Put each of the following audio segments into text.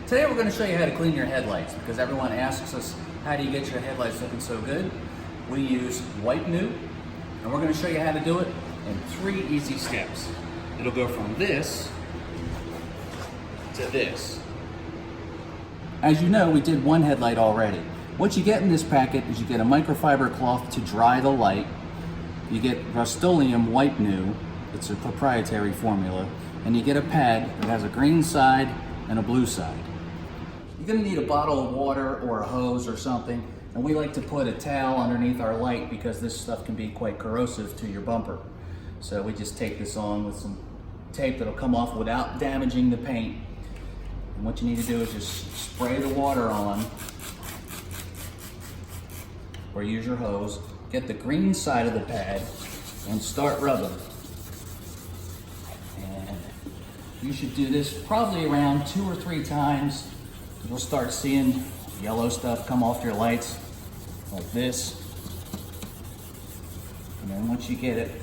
Today we're going to show you how to clean your headlights because everyone asks us, how do you get your headlights looking so good? We use White New, and we're going to show you how to do it in 3 easy steps. It'll go from this to this. As you know, we did one headlight already. What you get in this packet is you get a microfiber cloth to dry the light. You get Rust-Oleum White New, it's a proprietary formula, and you get a pad that has a green side and a blue side. You're going to need a bottle of water or a hose or something, and we like to put a towel underneath our light because this stuff can be quite corrosive to your bumper. So we just tape this on with some tape that'll come off without damaging the paint. And what you need to do is just spray the water on, or use your hose, get the green side of the pad, and start rubbing. And you should do this probably around 2 or 3 times. You'll start seeing yellow stuff come off your lights, like this. And then once you get it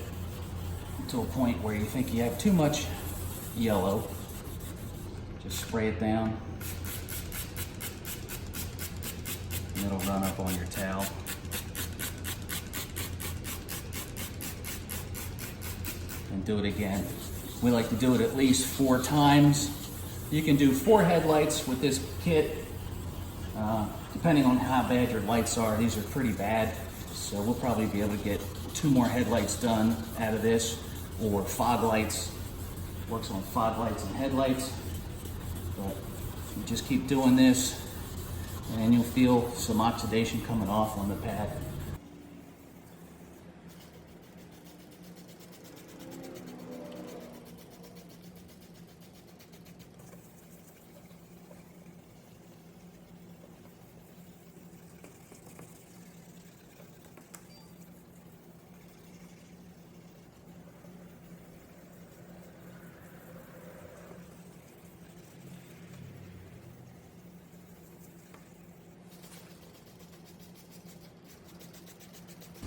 to a point where you think you have too much yellow, just spray it down, and it'll run up on your towel. And do it again. We like to do it at least 4 times. You can do 4 headlights with this kit. Depending on how bad your lights are, these are pretty bad. So we'll probably be able to get 2 more headlights done out of this, or fog lights. Works on fog lights and headlights. But you just keep doing this, and you'll feel some oxidation coming off on the pad.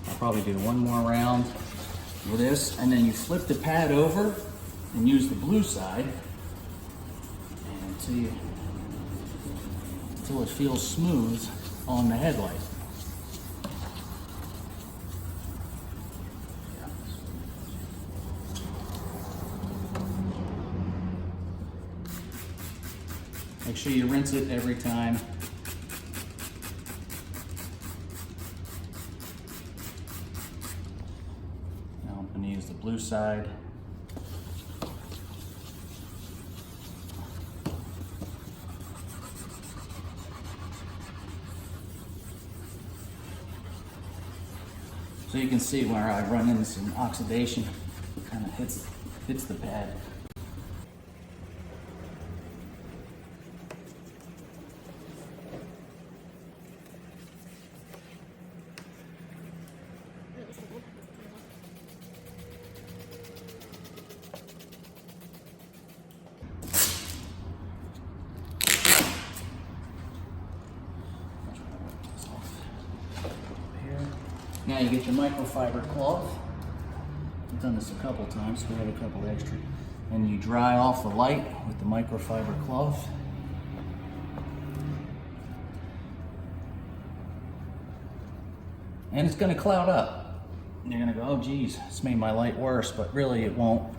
I'll probably do 1 more round with this, and then you flip the pad over and use the blue side until it feels smooth on the headlight. Make sure you rinse it every time. I'm going to use the blue side. So you can see where I run into some oxidation, it kind of hits the pad. Now you get your microfiber cloth. I've done this a couple times, so we have a couple extra. And you dry off the light with the microfiber cloth. And it's going to cloud up. And you're going to go, oh geez, it's made my light worse, but really it won't.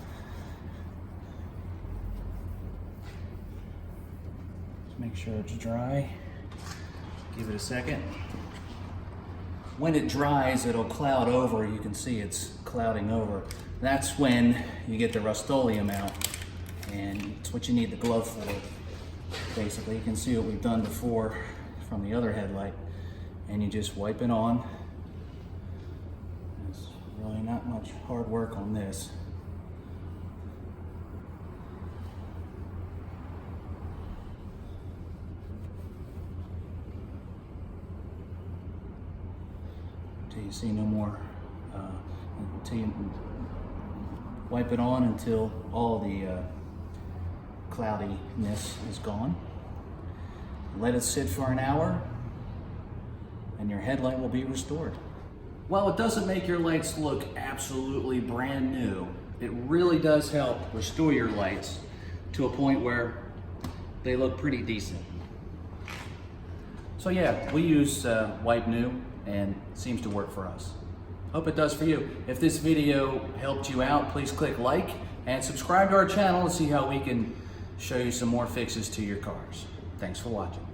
Just make sure it's dry. Give it a second. When it dries, it'll cloud over. You can see it's clouding over. That's when you get the Rust-Oleum out, and it's what you need the glove for. Basically, you can see what we've done before from the other headlight, and you just wipe it on. There's really not much hard work on this. You see no more, until you wipe it on until all the cloudiness is gone. Let it sit for an hour and your headlight will be restored. While it doesn't make your lights look absolutely brand new, it really does help restore your lights to a point where they look pretty decent. So yeah, we use Wipe New, and it seems to work for us. Hope it does for you. If this video helped you out, please click like and subscribe to our channel to see how we can show you some more fixes to your cars. Thanks for watching.